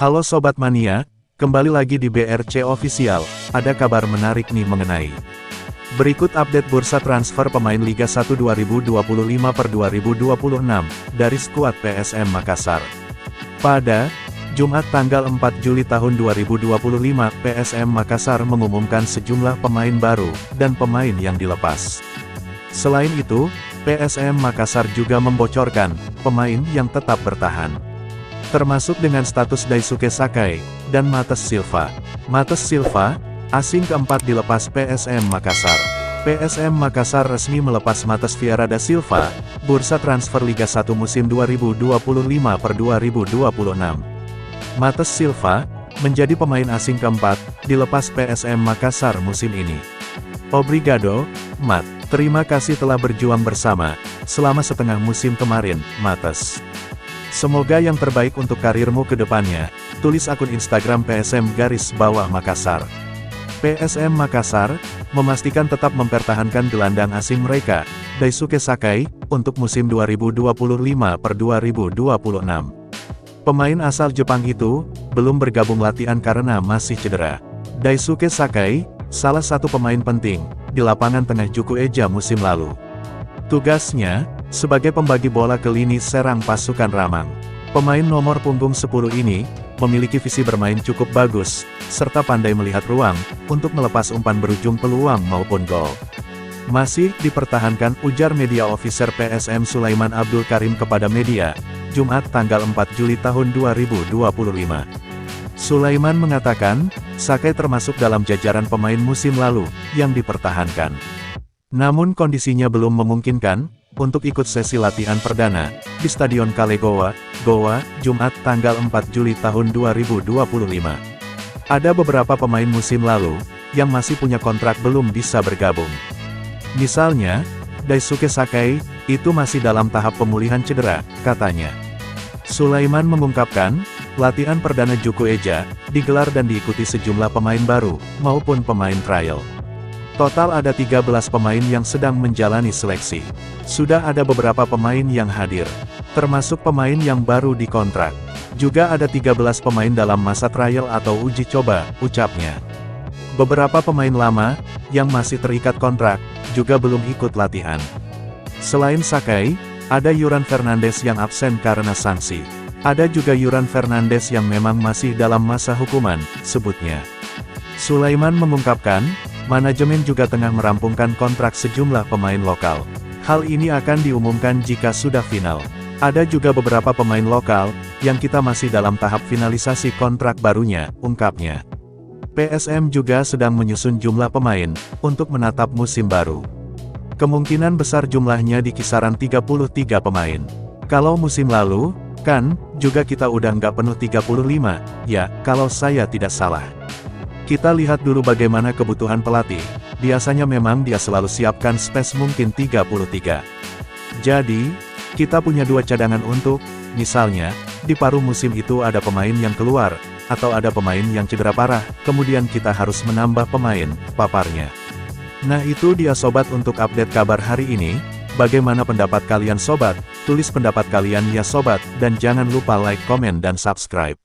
Halo Sobat Mania, kembali lagi di BRC Official, ada kabar menarik nih mengenai berikut update bursa transfer pemain Liga 1 2025/2026 dari skuad PSM Makassar. Pada Jumat tanggal 4 Juli tahun 2025, PSM Makassar mengumumkan sejumlah pemain baru dan pemain yang dilepas. Selain itu, PSM Makassar juga membocorkan pemain yang tetap bertahan, termasuk dengan status Daisuke Sakai dan Matheus Silva. Matheus Silva, asing keempat dilepas PSM Makassar. PSM Makassar resmi melepas Matheus Vieira da Silva, bursa transfer Liga 1 musim 2025/2026. Matheus Silva menjadi pemain asing keempat dilepas PSM Makassar musim ini. Obrigado, Mat. Terima kasih telah berjuang bersama selama setengah musim kemarin, Matheus. Semoga yang terbaik untuk karirmu ke depannya, tulis akun Instagram PSM_Makassar. PSM Makassar memastikan tetap mempertahankan gelandang asing mereka, Daisuke Sakai, untuk musim 2025/2026. Pemain asal Jepang itu belum bergabung latihan karena masih cedera. Daisuke Sakai, salah satu pemain penting di lapangan tengah Juku Eja musim lalu. Tugasnya sebagai pembagi bola ke lini serang pasukan Ramang. Pemain nomor punggung 10 ini memiliki visi bermain cukup bagus, serta pandai melihat ruang untuk melepas umpan berujung peluang maupun gol. Masih dipertahankan, ujar media officer PSM Sulaiman Abdul Karim kepada media, Jumat tanggal 4 Juli tahun 2025. Sulaiman mengatakan, Sakai termasuk dalam jajaran pemain musim lalu yang dipertahankan. Namun kondisinya belum memungkinkan untuk ikut sesi latihan perdana di Stadion Kale Goa, Jumat tanggal 4 Juli tahun 2025. Ada beberapa pemain musim lalu yang masih punya kontrak belum bisa bergabung. Misalnya, Daisuke Sakai itu masih dalam tahap pemulihan cedera, katanya. Sulaiman mengungkapkan, latihan perdana Juku Eja digelar dan diikuti sejumlah pemain baru maupun pemain trial. Total ada 13 pemain yang sedang menjalani seleksi. Sudah ada beberapa pemain yang hadir, termasuk pemain yang baru dikontrak. Juga ada 13 pemain dalam masa trial atau uji coba, ucapnya. Beberapa pemain lama, yang masih terikat kontrak, juga belum ikut latihan. Selain Sakai, ada Yuran Fernandes yang absen karena sanksi. Ada juga Yuran Fernandes yang memang masih dalam masa hukuman, sebutnya. Sulaiman mengungkapkan, manajemen juga tengah merampungkan kontrak sejumlah pemain lokal. Hal ini akan diumumkan jika sudah final. Ada juga beberapa pemain lokal, yang kita masih dalam tahap finalisasi kontrak barunya, ungkapnya. PSM juga sedang menyusun jumlah pemain, untuk menatap musim baru. Kemungkinan besar jumlahnya di kisaran 33 pemain. Kalau musim lalu, kan, juga kita udah nggak penuh 35, ya, kalau saya tidak salah. Kita lihat dulu bagaimana kebutuhan pelatih, biasanya memang dia selalu siapkan space mungkin 33. Jadi, kita punya dua cadangan untuk, misalnya, di paruh musim itu ada pemain yang keluar, atau ada pemain yang cedera parah, kemudian kita harus menambah pemain, paparnya. Nah itu dia sobat untuk update kabar hari ini, bagaimana pendapat kalian sobat, tulis pendapat kalian ya sobat, dan jangan lupa like, komen dan subscribe.